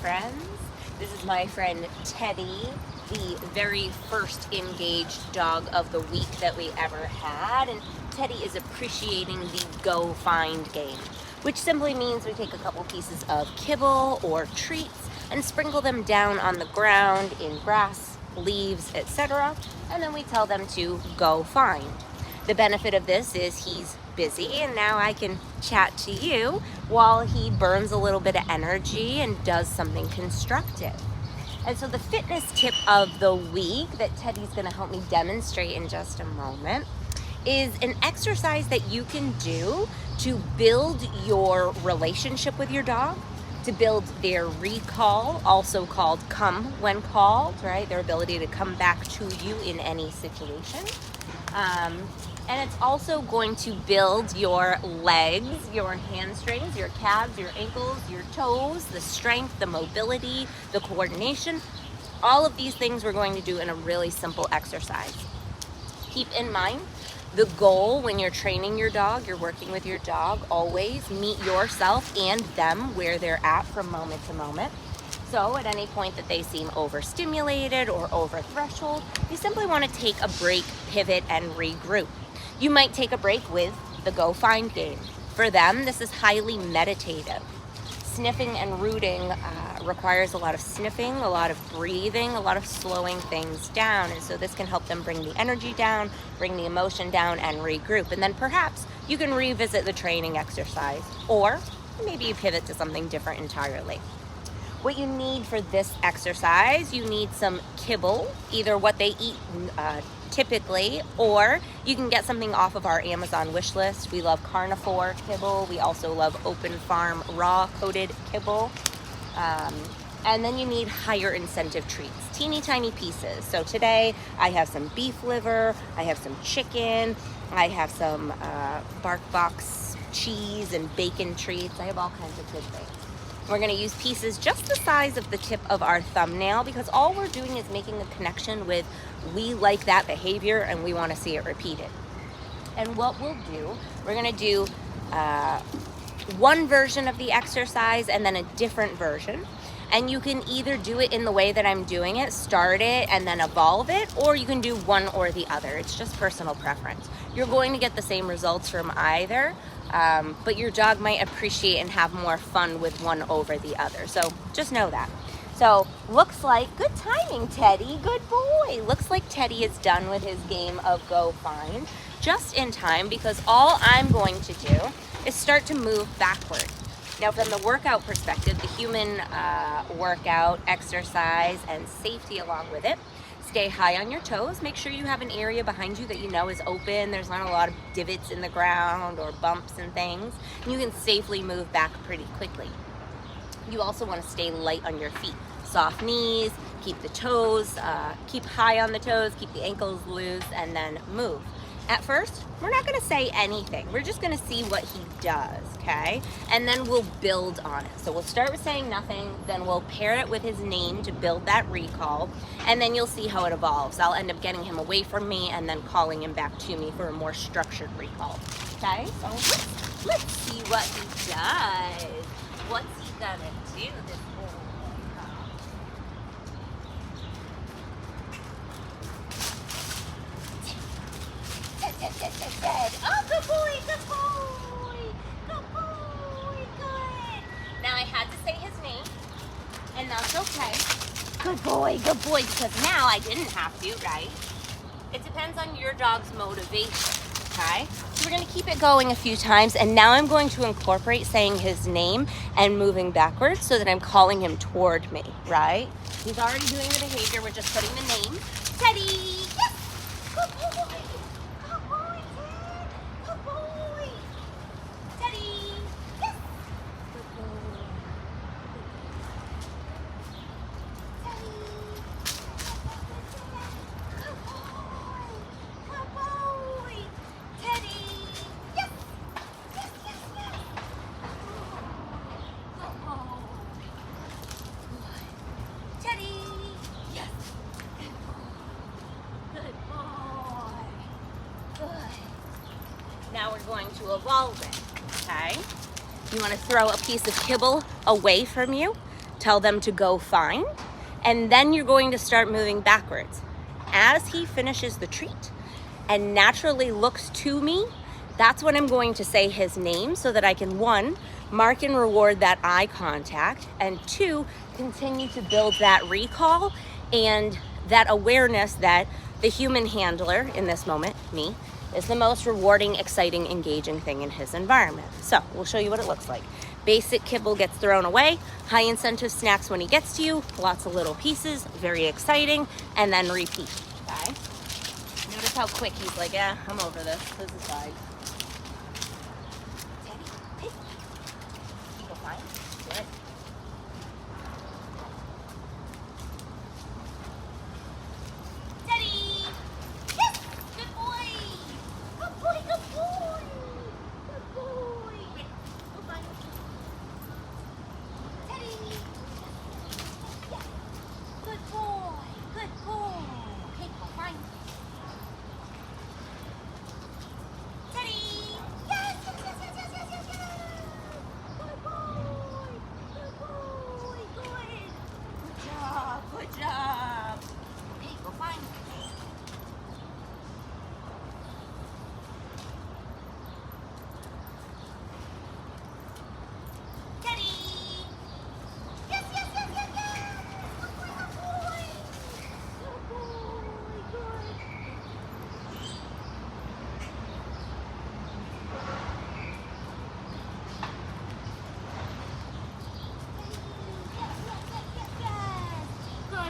Friends. This is my friend Teddy, the very first engaged dog of the week that we ever had. And Teddy is appreciating the go find game, which simply means we take a couple pieces of kibble or treats and sprinkle them down on the ground in grass, leaves, etc. And then we tell them to go find. The benefit of this is he's busy, and now I can chat to you while he burns a little bit of energy and does something constructive. And so the fitness tip of the week that Teddy's going to help me demonstrate in just a moment is an exercise that you can do to build your relationship with your dog, to build their recall, also called come when called, right? Their ability to come back to you in any situation. And it's also going to build your legs, your hamstrings, your calves, your ankles, your toes, the strength, the mobility, the coordination. All of these things we're going to do in a really simple exercise. Keep in mind, the goal when you're training your dog, you're working with your dog, always meet yourself and them where they're at from moment to moment. So at any point that they seem overstimulated or over threshold, you simply want to take a break, pivot, and regroup. You might take a break with the go find game. For them, this is highly meditative. Sniffing and rooting requires a lot of sniffing, a lot of breathing, a lot of slowing things down. And so this can help them bring the energy down, bring the emotion down, and regroup. And then perhaps you can revisit the training exercise, or maybe you pivot to something different entirely. What you need for this exercise, you need some kibble, either what they eat typically, or you can get something off of our Amazon wish list. We love carnivore kibble. We also love open farm raw coated kibble. And then you need higher incentive treats, teeny tiny pieces. So today I have some beef liver, I have some chicken, I have some Bark Box cheese and bacon treats. I have all kinds of good things. We're going to use pieces just the size of the tip of our thumbnail, because all we're doing is making a connection with we like that behavior and we want to see it repeated. And what we'll do, we're going to do one version of the exercise and then a different version. And you can either do it in the way that I'm doing it, start it and then evolve it, or you can do one or the other. It's just personal preference. You're going to get the same results from either, but your dog might appreciate and have more fun with one over the other. So just know that. So looks like, good timing, Teddy, good boy. Looks like Teddy is done with his game of go find just in time, because all I'm going to do is start to move backward. Now, from the workout perspective, the human workout, exercise, and safety along with it, stay high on your toes. Make sure you have an area behind you that you know is open. There's not a lot of divots in the ground or bumps and things. And you can safely move back pretty quickly. You also want to stay light on your feet. Soft knees, keep the toes, keep high on the toes, keep the ankles loose, and then move. At first, we're not going to say anything. We're just going to see what he does, okay? And then we'll build on it. So we'll start with saying nothing, then we'll pair it with his name to build that recall, and then you'll see how it evolves. I'll end up getting him away from me and then calling him back to me for a more structured recall, okay? So let's see what he does. What's he going to do this morning? Dead. Oh, good boy, good boy, good boy, good. Now I had to say his name, and that's okay. Good boy, because now I didn't have to, right? It depends on your dog's motivation, okay? So we're going to keep it going a few times, and now I'm going to incorporate saying his name and moving backwards so that I'm calling him toward me, right? He's already doing the behavior, we're just putting the name. Teddy, yes, good boy. Now we're going to evolve it, okay? You want to throw a piece of kibble away from you. tell them to go find, and then you're going to start moving backwards. As he finishes the treat and naturally looks to me, that's when I'm going to say his name so that I can, 1, mark and reward that eye contact, and 2, continue to build that recall and that awareness that the human handler, in this moment, me, is the most rewarding, exciting, engaging thing in his environment. So we'll show you what it looks like. Basic kibble gets thrown away, high incentive snacks when he gets to you, lots of little pieces, very exciting, and then repeat, okay? Notice how quick he's like, yeah, I'm over this is fine. Good. Teddy! Yes! Good boy! Good boy, good boy! Good boy! Go find him. Teddy! Yes! Good boy! Good boy! Okay, go find him. Teddy! Yes! Yes, yes, yes, yes, yes, yes, yes! Good boy! Good boy! Good! Good job! Good job! Okay, go find him. Teddy! Yes, yes, yes, yes, yes! Good boy, good boy! Good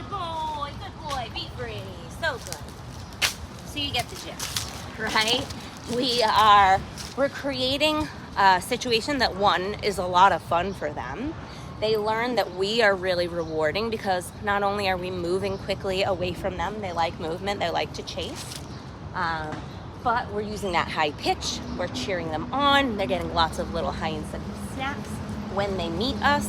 boy! Good! Good boy, be free. So good. So you get the gist, right? We're creating a situation that, 1, is a lot of fun for them. They learn that we are really rewarding because not only are we moving quickly away from them, they like movement, they like to chase, but we're using that high pitch, we're cheering them on, they're getting lots of little high incentive snacks when they meet us.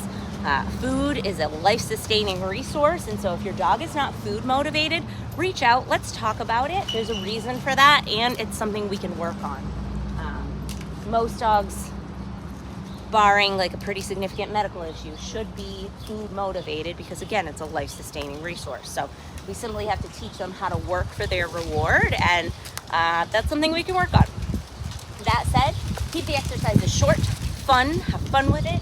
Food is a life-sustaining resource, and so if your dog is not food motivated, reach out, let's talk about it. There's a reason for that, and it's something we can work on. Most dogs, barring like a pretty significant medical issue, should be food motivated because, again, it's a life-sustaining resource. So we simply have to teach them how to work for their reward, and that's something we can work on. That said, keep the exercises short, fun, have fun with it.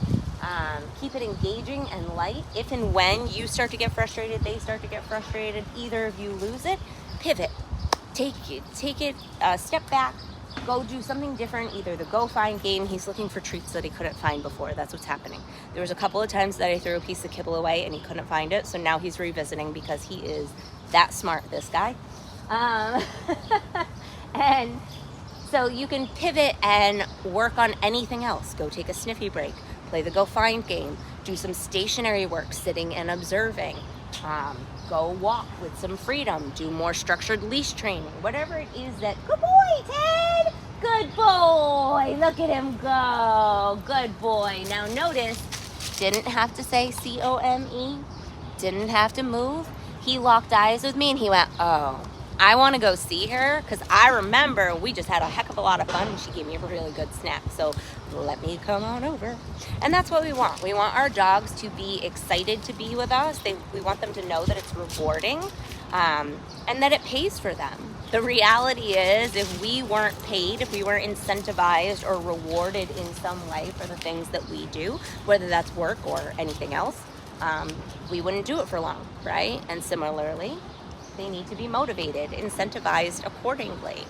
Keep it engaging and light. If and when you start to get frustrated, they start to get frustrated, either of you lose it, pivot. Take it a step back, go do something different, either the go find game. He's looking for treats that he couldn't find before. That's what's happening. There was a couple of times that I threw a piece of kibble away and he couldn't find it, so now he's revisiting because he is that smart, this guy. And so you can pivot and work on anything else. Go take a sniffy break, play the go find game, do some stationary work, sitting and observing, go walk with some freedom, do more structured leash training, whatever it is that, good boy, Ted, good boy, look at him go, good boy. Now notice, didn't have to say C-O-M-E, didn't have to move. He locked eyes with me and he went, oh, I want to go see her because I remember we just had a heck of a lot of fun and she gave me a really good snack. So let me come on over. And that's what we want. We want our dogs to be excited to be with us. We want them to know that it's rewarding and that it pays for them. The reality is, if we weren't paid, if we weren't incentivized or rewarded in some way for the things that we do, whether that's work or anything else, we wouldn't do it for long, right? And similarly, they need to be motivated, incentivized accordingly.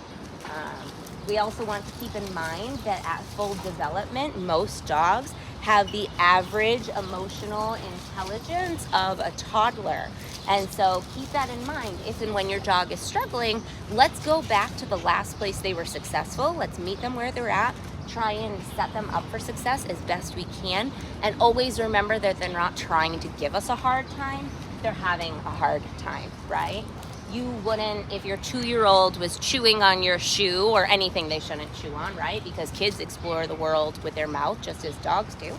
We also want to keep in mind that at full development, most dogs have the average emotional intelligence of a toddler. And so keep that in mind. If and when your dog is struggling, let's go back to the last place they were successful. Let's meet them where they're at, try and set them up for success as best we can. And always remember that they're not trying to give us a hard time. They're having a hard time, right? You wouldn't, if your 2-year-old was chewing on your shoe or anything they shouldn't chew on, right? Because kids explore the world with their mouth just as dogs do.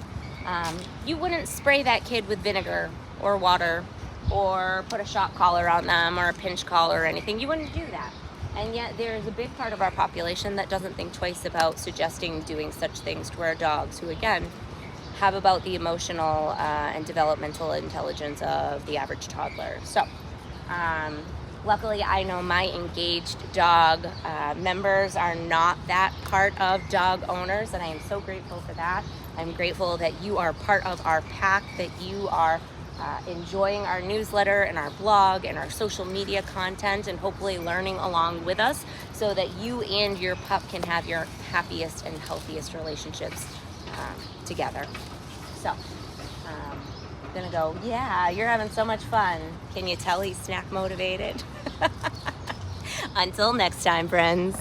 You wouldn't spray that kid with vinegar or water or put a shock collar on them or a pinch collar or anything. You wouldn't do that. And yet there's a big part of our population that doesn't think twice about suggesting doing such things to our dogs who, again, have about the emotional and developmental intelligence of the average toddler. So luckily, I know my engaged dog members are not that part of dog owners, and I am so grateful for that. I'm grateful that you are part of our pack, that you are enjoying our newsletter and our blog and our social media content, and hopefully learning along with us so that you and your pup can have your happiest and healthiest relationships together. So I'm gonna go, yeah, you're having so much fun. Can you tell he's snack motivated? Until next time, friends.